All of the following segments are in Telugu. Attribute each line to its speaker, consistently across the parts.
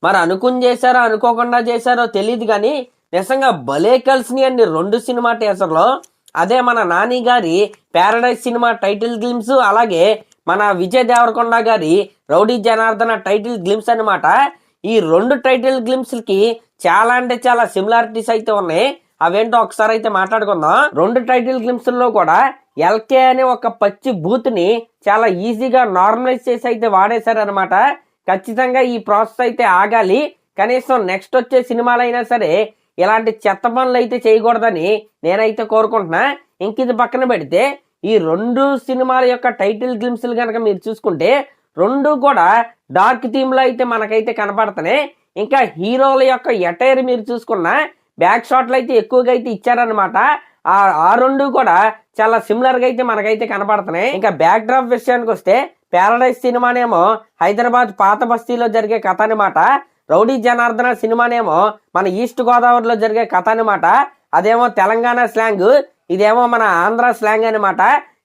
Speaker 1: మరి అనుకుని చేశారో అనుకోకుండా చేశారో తెలియదు కానీ నిజంగా భలే కలిసినాయి అండి 2 సినిమా టీజర్లో. అదే మన నాని గారి ప్యారడైజ్ సినిమా టైటిల్ గ్లిమ్స్, అలాగే మన విజయ్ దేవరకొండ గారి రౌడీ జనార్దన టైటిల్ గ్లిమ్స్ అనమాట. ఈ 2 టైటిల్ గ్లిమ్స్కి చాలా అంటే చాలా సిమిలారిటీస్ అయితే ఉన్నాయి. అవేంటో ఒకసారి అయితే మాట్లాడుకుందాం. 2 టైటిల్ గ్లిమ్స్ లో కూడా ఎల్కే అనే ఒక పచ్చి బూత్ ని చాలా ఈజీగా నార్మలైజ్ చేసి అయితే వాడేశారనమాట. ఖచ్చితంగా ఈ ప్రాసెస్ అయితే ఆగాలి. కనీసం నెక్స్ట్ వచ్చే సినిమాలైనా సరే ఇలాంటి చెత్త పనులు అయితే చేయకూడదని నేనైతే కోరుకుంటున్నా. ఇంక ఇది పక్కన పెడితే ఈ 2 సినిమాల యొక్క టైటిల్ గ్లిమ్స్లు కనుక మీరు చూసుకుంటే 2 కూడా డార్క్ థీమ్ లో అయితే మనకైతే కనపడుతున్నాయి. ఇంకా హీరోల యొక్క ఎటైర్ మీరు చూసుకున్న బ్యాక్ షాట్లు అయితే ఎక్కువగా అయితే ఇచ్చారనమాట. ఆ 2 కూడా చాలా సిమిలర్ గా అయితే మనకైతే కనపడుతున్నాయి. ఇంకా బ్యాక్ డ్రాప్ విషయానికి వస్తే ప్యారడైజ్ సినిమానేమో హైదరాబాద్ పాత బస్తీలో జరిగే కథ అనమాట. రౌడీ జనార్దన సినిమానేమో మన ఈస్ట్ గోదావరిలో జరిగే కథ అనమాట. అదేమో తెలంగాణ స్లాంగ్, ఇదేమో మన ఆంధ్ర స్లాంగ్ అనమాట.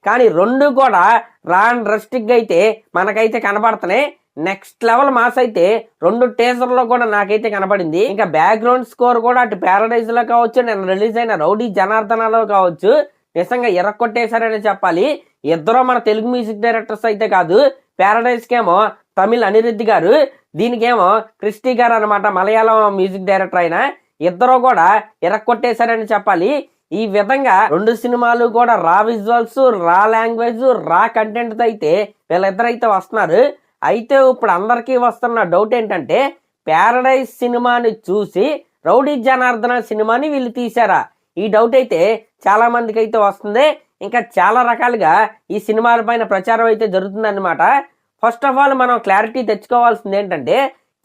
Speaker 1: కానీ 2 కూడా రా అండ్ రస్టిక్ గా అయితే మనకైతే కనపడుతున్నాయి. నెక్స్ట్ లెవెల్ మాస్ అయితే 2 టీజర్లో కూడా నాకైతే కనపడింది. ఇంకా బ్యాక్గ్రౌండ్ స్కోర్ కూడా అటు ప్యారడైజ్ లో కావచ్చు, నేను రిలీజ్ అయిన రౌడీ జనార్దనలో కావచ్చు, నిజంగా ఎర్రకొట్టేశారని చెప్పాలి. ఇద్దరు మన తెలుగు మ్యూజిక్ డైరెక్టర్స్ అయితే కాదు. ప్యారడైజ్ కేమో తమిళ్ అనిరుద్ధ్ గారు, దీనికేమో క్రిస్టీ గారు అనమాట, మలయాళం మ్యూజిక్ డైరెక్టర్ అయిన. ఇద్దరు కూడా ఎర్రకొట్టేశారని చెప్పాలి. ఈ విధంగా 2 సినిమాలు కూడా రా విజువల్స్, రా లాంగ్వేజ్, రా కంటెంట్ తో అయితే వీళ్ళిద్దరైతే వస్తున్నారు. అయితే ఇప్పుడు అందరికీ వస్తున్న డౌట్ ఏంటంటే, ప్యారడైజ్ సినిమాని చూసి రౌడీ జనార్దన సినిమాని వీళ్ళు తీశారా? ఈ డౌట్ అయితే చాలా మందికి అయితే వస్తుంది. ఇంకా చాలా రకాలుగా ఈ సినిమాల పైన ప్రచారం అయితే జరుగుతుందన్నమాట. ఫస్ట్ ఆఫ్ ఆల్ మనం క్లారిటీ తెచ్చుకోవాల్సింది ఏంటంటే,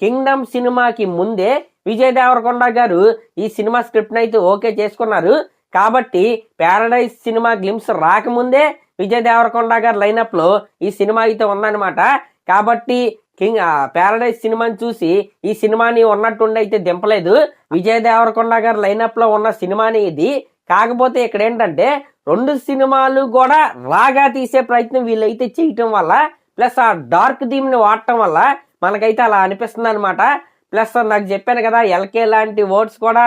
Speaker 1: కింగ్డమ్ సినిమాకి ముందే విజయ్ దేవరకొండ గారు ఈ సినిమా స్క్రిప్ట్ అయితే ఓకే చేసుకున్నారు. కాబట్టి ప్యారడైజ్ సినిమా గ్లిమ్స్ రాకముందే విజయ్ దేవరకొండ గారి లైనప్ లో ఈ సినిమా అయితే ఉందన్నమాట. కాబట్టి ప్యారడైజ్ సినిమాని చూసి ఈ సినిమాని ఉన్నట్టుండి అయితే దింపలేదు. విజయ్ దేవరకొండ గారి లైనప్ లో ఉన్న సినిమాని ఇది. కాకపోతే ఇక్కడ ఏంటంటే 2 సినిమాలు కూడా రాగా తీసే ప్రయత్నం వీళ్ళైతే చేయటం వల్ల, ప్లస్ ఆ డార్క్ థీమ్ ని వాడటం వల్ల మనకైతే అలా అనిపిస్తుంది అనమాట. ప్లస్ నాకు చెప్పాను కదా, ఎల్కే లాంటి వర్డ్స్ కూడా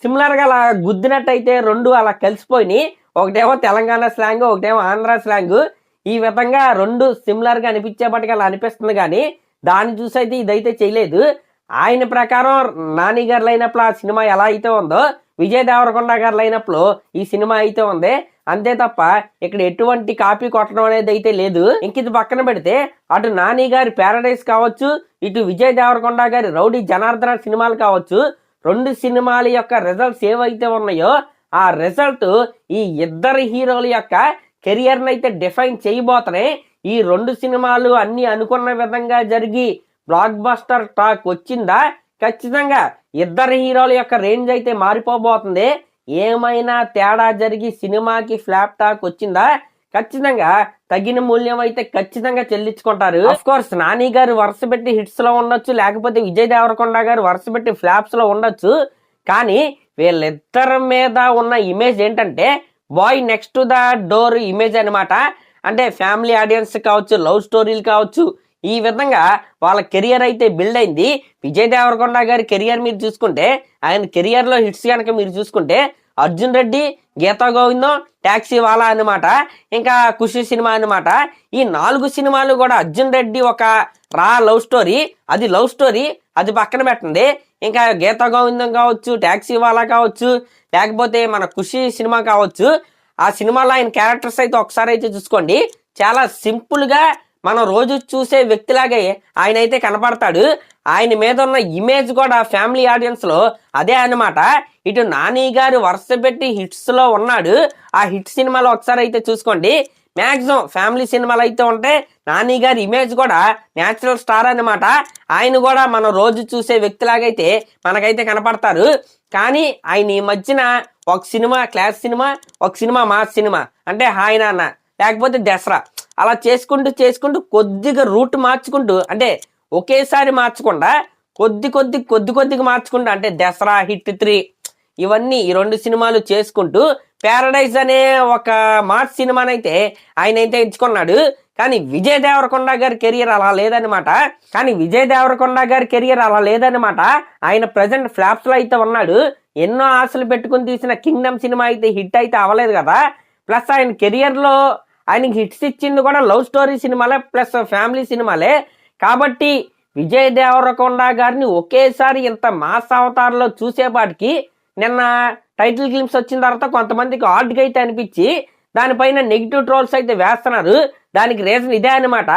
Speaker 1: సిమిలర్ గా అలా గుద్దినట్టయితే 2 అలా కలిసిపోయినాయి. ఒకటేమో తెలంగాణ స్లాంగ్, ఒకటేమో ఆంధ్ర స్లాంగ్. ఈ విధంగా 2 సిమిలర్ గా అనిపించేపటికి అలా అనిపిస్తుంది. కానీ దాన్ని చూసి అయితే ఇదైతే చేయలేదు. ఆయన ప్రకారం నాని గారి లైనప్ లో ఆ సినిమా ఎలా అయితే ఉందో, విజయ్ దేవరకొండ గారి లైనప్ లో ఈ సినిమా అయితే ఉంది. అంతే తప్ప ఇక్కడ ఎటువంటి కాపీ కొట్టడం అనేది అయితే లేదు. ఇంక ఇది పక్కన పెడితే అటు నాని గారి ప్యారడైజ్ కావచ్చు, ఇటు విజయ్ దేవరకొండ గారి రౌడీ జనార్దన సినిమాలు కావచ్చు, 2 సినిమాల యొక్క రిజల్ట్స్ ఏవైతే ఉన్నాయో ఆ రిజల్ట్ ఈ ఇద్దరు హీరోల యొక్క కెరియర్ అయితే డిఫైన్ చేయబోతున్నాయి. ఈ 2 సినిమాలు అన్ని అనుకున్న విధంగా జరిగి బ్లాక్ బస్టర్ టాక్ వచ్చిందా? ఖచ్చితంగా ఇద్దరు హీరోల యొక్క రేంజ్ అయితే మారిపోబోతుంది. ఏమైనా తేడా జరిగి సినిమాకి ఫ్లాప్ టాక్ వచ్చిందా? ఖచ్చితంగా తగిన మూల్యం అయితే ఖచ్చితంగా చెల్లించుకుంటారు. ఆఫ్ కోర్స్ నాని గారు వరుస పెట్టి హిట్స్ లో ఉండొచ్చు, లేకపోతే విజయ్ దేవరకొండ గారు వరుస పెట్టి ఫ్లాప్స్ లో ఉండొచ్చు. కానీ వీళ్ళిద్దరి మీద ఉన్న ఇమేజ్ ఏంటంటే బాయ్ నెక్స్ట్ ద డోర్ ఇమేజ్ అనమాట. అంటే ఫ్యామిలీ ఆడియన్స్ కావచ్చు, లవ్ స్టోరీలు కావచ్చు, ఈ విధంగా వాళ్ళ కెరియర్ అయితే బిల్డ్ అయింది. విజయ్ దేవరకొండ గారి కెరియర్ మీరు చూసుకుంటే, ఆయన కెరియర్ లో హిట్స్ కనుక మీరు చూసుకుంటే అర్జున్ రెడ్డి, గీతా గోవిందం, ట్యాక్సీ వాలా అనమాట, ఇంకా ఖుషి సినిమా అనమాట. ఈ 4 సినిమాలు కూడా అర్జున్ రెడ్డి ఒక రా లవ్ స్టోరీ, అది లవ్ స్టోరీ, అది పక్కన పెట్టండి. ఇంకా గీతా గోవిందం కావచ్చు, ట్యాక్సీ వాలా కావచ్చు, లేకపోతే మన ఖుషి సినిమా కావచ్చు, ఆ సినిమాలో ఆయన క్యారెక్టర్స్ అయితే ఒకసారి అయితే చూసుకోండి. చాలా సింపుల్ గా మనం రోజు చూసే వ్యక్తిలాగే ఆయన అయితే కనపడతాడు. ఆయన మీద ఉన్న ఇమేజ్ కూడా ఫ్యామిలీ ఆడియన్స్ లో అదే అనమాట. ఇటు నాని గారు వరుస పెట్టి హిట్స్ లో ఉన్నాడు. ఆ హిట్ సినిమాలో ఒకసారి అయితే చూసుకోండి. మ్యాక్సిమం ఫ్యామిలీ సినిమాలు అయితే ఉంటే నాని గారి ఇమేజ్ కూడా న్యాచురల్ స్టార్ అనమాట. ఆయన కూడా మనం రోజు చూసే వ్యక్తిలాగైతే మనకైతే కనపడతారు. కానీ ఆయన ఈ మధ్యన ఒక సినిమా క్లాస్ సినిమా, ఒక సినిమా మాస్ సినిమా, అంటే హాయ్ నాన్న, లేకపోతే దసరా, అలా చేసుకుంటూ కొద్దిగా రూట్ మార్చుకుంటూ, అంటే ఒకేసారి మార్చకుండా కొద్దిగా మార్చుకుంటూ, అంటే దసరా, హిట్ 3 ఇవన్నీ ఈ 2 సినిమాలు చేసుకుంటూ ప్యారడైజ్ అనే ఒక మాస్ సినిమానైతే ఆయన అయితే ఎంచుకున్నాడు. కానీ విజయ్ దేవరకొండ గారి కెరియర్ అలా లేదనమాట. ఆయన ప్రజెంట్ ఫ్లాప్స్ లో అయితే ఉన్నాడు. ఎన్నో ఆశలు పెట్టుకుని తీసిన కింగ్డమ్ సినిమా అయితే హిట్ అయితే అవ్వలేదు కదా. ప్లస్ ఆయన కెరియర్ లో ఆయనకి హిట్స్ ఇచ్చింది కూడా లవ్ స్టోరీ సినిమాలే ప్లస్ ఫ్యామిలీ సినిమాలే. కాబట్టి విజయ్ దేవరకొండ గారిని ఒకేసారి ఇంత మాస్ అవతారంలో చూసేపాటికి నిన్న టైటిల్ గ్లిమ్స్ వచ్చిన తర్వాత కొంతమందికి ఆర్డ్గా అయితే అనిపించి దానిపైన నెగిటివ్ ట్రోల్స్ అయితే వేస్తున్నారు. దానికి రీజన్ ఇదే అనమాట.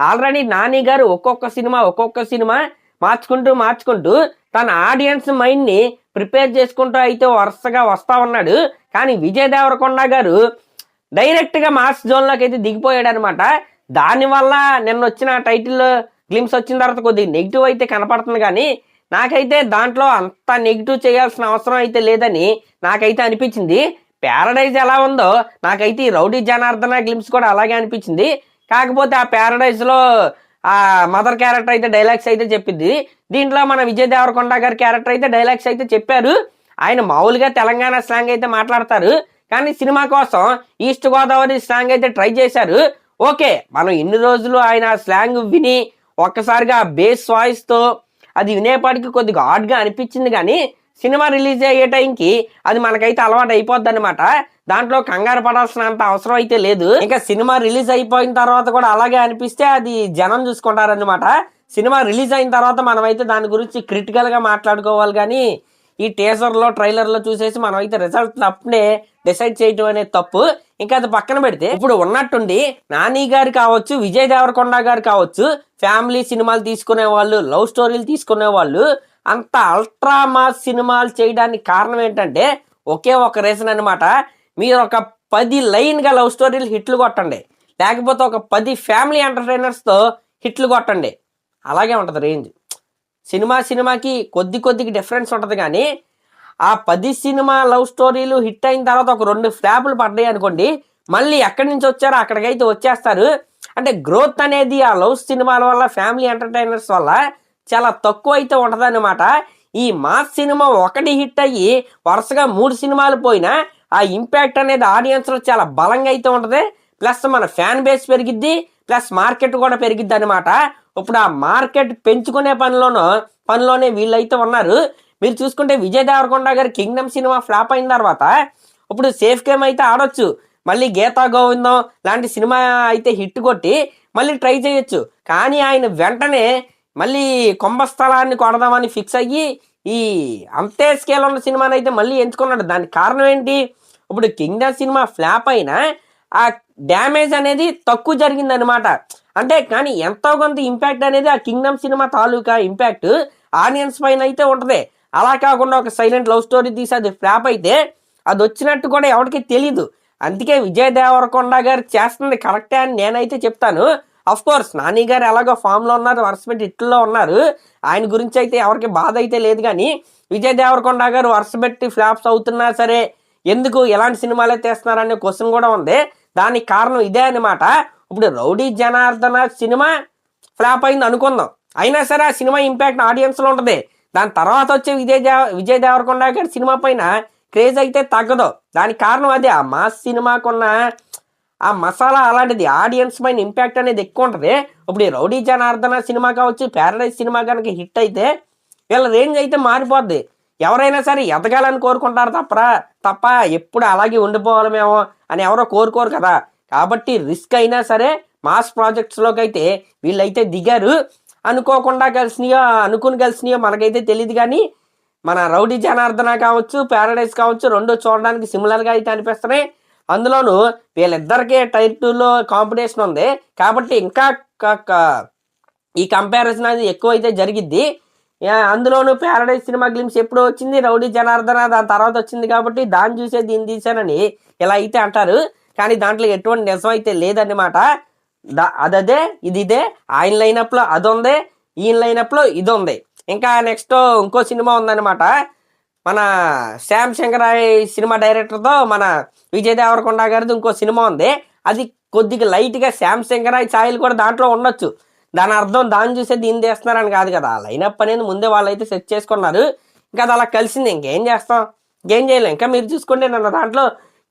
Speaker 1: ఆల్రెడీ నాని గారు ఒక్కొక్క సినిమా మార్చుకుంటూ తన ఆడియన్స్ మైండ్ ని ప్రిపేర్ చేసుకుంటూ అయితే వరుసగా వస్తా ఉన్నాడు. కానీ విజయ్ దేవరకొండ గారు డైరెక్ట్ గా మాస్ జోన్ లోకి అయితే దిగిపోయాడు అనమాట. దానివల్ల నిన్న వచ్చిన టైటిల్ గ్లిమ్స్ వచ్చిన తర్వాత కొద్దిగా నెగిటివ్ అయితే కనపడుతుంది. కానీ నాకైతే దాంట్లో అంత నెగిటివ్ చేయాల్సిన అవసరం అయితే లేదని నాకైతే అనిపించింది. ప్యారడైజ్ ఎలా ఉందో నాకైతే ఈ రౌడీ జనార్దన గ్లిమ్స్ కూడా అలాగే అనిపించింది. కాకపోతే ఆ ప్యారడైజ్ లో ఆ మదర్ క్యారెక్టర్ అయితే డైలాగ్స్ అయితే చెప్పింది. దీంట్లో మన విజయ్ దేవరకొండ గారి క్యారెక్టర్ అయితే డైలాగ్స్ అయితే చెప్పారు. ఆయన మామూలుగా తెలంగాణ స్లాంగ్ అయితే మాట్లాడతారు. కానీ సినిమా కోసం ఈస్ట్ గోదావరి స్లాంగ్ అయితే ట్రై చేశారు. ఓకే, మనం ఇన్ని రోజులు ఆయన స్లాంగ్ విని ఒక్కసారిగా బేస్ వాయిస్ తో అది వినేపాటికి కొద్దిగా ఆడ్గా అనిపించింది. కానీ సినిమా రిలీజ్ అయ్యే టైంకి అది మనకైతే అలవాటు అయిపోద్ది అనమాట. దాంట్లో కంగారు పడాల్సినంత అవసరం అయితే లేదు. ఇంకా సినిమా రిలీజ్ అయిపోయిన తర్వాత కూడా అలాగే అనిపిస్తే అది జనం చూసుకుంటారనమాట. సినిమా రిలీజ్ అయిన తర్వాత మనమైతే దాని గురించి క్రిటికల్ గా మాట్లాడుకోవాలి. కానీ ఈ టీజర్లో ట్రైలర్లో చూసేసి మనం అయితే రిజల్ట్ అప్పుడే డిసైడ్ చేయటం అనేది తప్పు. ఇంకా అది పక్కన పెడితే ఇప్పుడు ఉన్నట్టుండి నాని గారు కావచ్చు, విజయ్ దేవరకొండ గారు కావచ్చు, ఫ్యామిలీ సినిమాలు తీసుకునే వాళ్ళు, లవ్ స్టోరీలు తీసుకునే వాళ్ళు అంత అల్ట్రా మాస్ సినిమాలు చేయడానికి కారణం ఏంటంటే ఒకే ఒక రీజన్ అనమాట. మీరు ఒక 10 లైన్ గా లవ్ స్టోరీలు హిట్లు కొట్టండి, లేకపోతే ఒక 10 ఫ్యామిలీ ఎంటర్టైనర్స్ తో హిట్లు కొట్టండి, అలాగే ఉంటది రేంజ్. సినిమాకి కొద్దిగా డిఫరెన్స్ ఉంటుంది. కానీ ఆ 10 సినిమా లవ్ స్టోరీలు హిట్ అయిన తర్వాత ఒక 2 ఫ్లాపులు పడ్డాయి అనుకోండి, మళ్ళీ ఎక్కడి నుంచి వచ్చారో అక్కడికైతే వచ్చేస్తారు. అంటే గ్రోత్ అనేది ఆ లవ్ సినిమాల వల్ల, ఫ్యామిలీ ఎంటర్టైనర్స్ వల్ల చాలా తక్కువ అయితే ఉంటది అనమాట. ఈ మాస్ సినిమా ఒకటి హిట్ అయ్యి వరుసగా 3 సినిమాలు పోయినా ఆ ఇంపాక్ట్ అనేది ఆడియన్స్ లో చాలా బలంగా అయితే ఉంటది. ప్లస్ మన ఫ్యాన్ బేస్ పెరిగిద్ది, ప్లస్ మార్కెట్ కూడా పెరిగిద్ది అనమాట. ఇప్పుడు ఆ మార్కెట్ పెంచుకునే పనిలోనే వీళ్ళైతే ఉన్నారు. మీరు చూసుకుంటే విజయ్ దేవరకొండ గారి కింగ్డమ్ సినిమా ఫ్లాప్ అయిన తర్వాత ఇప్పుడు సేఫ్ గేమ్ అయితే ఆడొచ్చు, మళ్ళీ గీతా గోవిందం లాంటి సినిమా అయితే హిట్ కొట్టి మళ్ళీ ట్రై చేయొచ్చు. కానీ ఆయన వెంటనే మళ్ళీ కుంభస్థలాన్ని కొడదామని ఫిక్స్ అయ్యి ఈ అంతే స్కేల్ ఉన్న సినిమాని అయితే మళ్ళీ ఎంచుకున్నాడు. దానికి కారణం ఏంటి? ఇప్పుడు కింగ్డమ్ సినిమా ఫ్లాప్ అయినా ఆ డ్యామేజ్ అనేది తక్కువ జరిగింది అనమాట. అంటే కానీ ఎంతో కొంత ఇంపాక్ట్ అనేది ఆ కింగ్డమ్ సినిమా తాలూకా ఇంపాక్ట్ ఆడియన్స్ పైన అయితే ఉంటది. అలా కాకుండా ఒక సైలెంట్ లవ్ స్టోరీ తీసి అది ఫ్లాప్ అయితే అది వచ్చినట్టు కూడా ఎవరికి తెలీదు. అందుకే విజయ్ దేవరకొండ గారు చేస్తుంది కరెక్టే అని నేనైతే చెప్తాను. అఫ్ కోర్స్ నాని గారు ఎలాగో ఫామ్ లో ఉన్నారు, వరుస పెట్టి హిట్లో ఉన్నారు, ఆయన గురించి అయితే ఎవరికి బాధ అయితే లేదు. కానీ విజయ్ దేవరకొండ గారు వరుస పెట్టి ఫ్లాప్స్ అవుతున్నా సరే ఎందుకు ఎలాంటి సినిమాలే తీస్తున్నారనే క్వశ్చన్ కూడా ఉంది. దానికి కారణం ఇదే అనమాట. ఇప్పుడు రౌడీ జనార్దన సినిమా ఫ్లాప్ అయింది అనుకుందాం, అయినా సరే ఆ సినిమా ఇంపాక్ట్ ఆడియన్స్ లో ఉంటది. దాని తర్వాత వచ్చే విజయ్ దేవరకొండ గారి సినిమా పైన క్రేజ్ అయితే తగ్గదు. దానికి కారణం అదే, ఆ మాస్ సినిమాకున్న ఆ మసాలా అలాంటిది, ఆడియన్స్ పైన ఇంపాక్ట్ అనేది ఎక్కువ ఉంటది. ఇప్పుడు ఈ రౌడీ జనార్దన సినిమా కావచ్చు, ప్యారడైజ్ సినిమా కనుక హిట్ అయితే వీళ్ళ రేంజ్ అయితే మారిపోద్ది. ఎవరైనా సరే ఎదగాలని కోరుకుంటారు తప్ప ఎప్పుడు అలాగే ఉండిపోవాలి మేము అని ఎవరో కోరుకోరు కదా. కాబట్టి రిస్క్ అయినా సరే మాస్ ప్రాజెక్ట్స్ లోకి అయితే వీళ్ళైతే దిగారు. అనుకోకుండా అనుకుని కలిసినాయో మనకైతే తెలియదు. కానీ మన రౌడీ జనార్దన కావచ్చు, ప్యారడైజ్ కావచ్చు, రెండు చూడడానికి సిమిలర్ గా అయితే అనిపిస్తున్నాయి. అందులోనూ వీళ్ళిద్దరికే టైర్ 2లో కాంపిటీషన్ ఉంది కాబట్టి ఇంకా ఈ కంపారిజన్ అనేది ఎక్కువ అయితే జరిగిద్ది. అందులోనూ ప్యారడైజ్ సినిమా గ్లిమ్స్ ఎప్పుడు వచ్చింది, రౌడీ జనార్దన దాని తర్వాత వచ్చింది కాబట్టి దాన్ని చూసే దీన్ని తీశానని ఇలా అయితే అంటారు. కానీ దాంట్లో ఎటువంటి నిజం అయితే లేదన్నమాట. అదే ఇదే, ఆయన లైనప్ లో అది ఉంది, ఈయన లైనప్ లో ఇది ఉంది. ఇంకా నెక్స్ట్ ఇంకో సినిమా ఉందన్నమాట. మన శ్యామ్ శంకరాయ్ సినిమా డైరెక్టర్తో మన విజయ్ దేవరకొండ గారిది ఇంకో సినిమా ఉంది. అది కొద్దిగా లైట్గా శ్యామ్ శంకరాయ్ ఛాయలు కూడా దాంట్లో ఉండొచ్చు. దాని అర్థం దాన్ని చూసే దీన్ని తీస్తున్నారని కాదు కదా. లైనప్ అనేది ముందే వాళ్ళైతే సెట్ చేసుకున్నారు. ఇంకా అది అలా కలిసింది, ఇంకేం చేస్తాం, ఇంకేం చేయలేం. ఇంకా మీరు చూసుకుంటే నన్ను దాంట్లో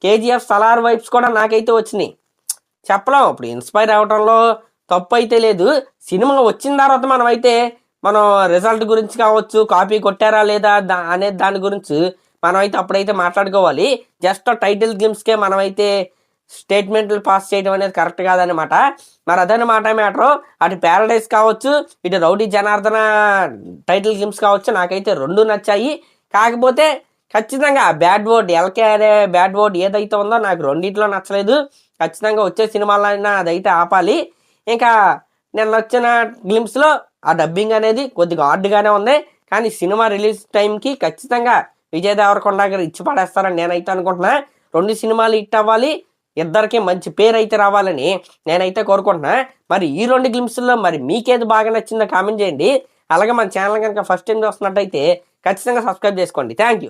Speaker 1: కేజీఎఫ్ సలార్ వైబ్స్ కూడా నాకైతే వచ్చినాయి. చెప్పలేం. ఇప్పుడు ఇన్స్పైర్ అవటంలో తప్పు అయితే లేదు. సినిమా వచ్చిన తర్వాత మనం రిజల్ట్ గురించి కావచ్చు, కాపీ కొట్టారా లేదా అనే దాని గురించి మనమైతే అప్పుడైతే మాట్లాడుకోవాలి. జస్ట్ టైటిల్ గేమ్స్కే మనమైతే స్టేట్మెంట్లు పాస్ చేయడం అనేది కరెక్ట్ కాదనమాట. మరి అదనమాట మ్యాటరు. అటు ప్యారడైజ్ కావచ్చు, ఇటు రౌడీ జనార్దన టైటిల్ గేమ్స్ కావచ్చు, నాకైతే రెండు నచ్చాయి. కాకపోతే ఖచ్చితంగా బ్యాడ్ వర్డ్ ఎల్కే అనే బ్యాడ్ వర్డ్ ఏదైతే ఉందో నాకు రెండిట్లో నచ్చలేదు. ఖచ్చితంగా వచ్చే సినిమాలైనా అదైతే ఆపాలి. ఇంకా నేను వచ్చిన గ్లిమ్స్లో ఆ డబ్బింగ్ అనేది కొద్దిగా ఆడ్గానే ఉంది. కానీ సినిమా రిలీజ్ టైంకి ఖచ్చితంగా విజయ్ దేవరకొండ గారు ఇచ్చి పడేస్తారని నేనైతే అనుకుంటున్నా. రెండు సినిమాలు హిట్ అవ్వాలి, ఇద్దరికి మంచి పేరు అయితే రావాలని నేనైతే కోరుకుంటున్నా. మరి ఈ రెండు గ్లిమ్స్లో మరి మీకేది బాగా నచ్చిందో కామెంట్ చేయండి. అలాగే మన ఛానల్ కనుక ఫస్ట్ టైం చూస్తున్నట్టయితే ఖచ్చితంగా సబ్స్క్రైబ్ చేసుకోండి. Thank you.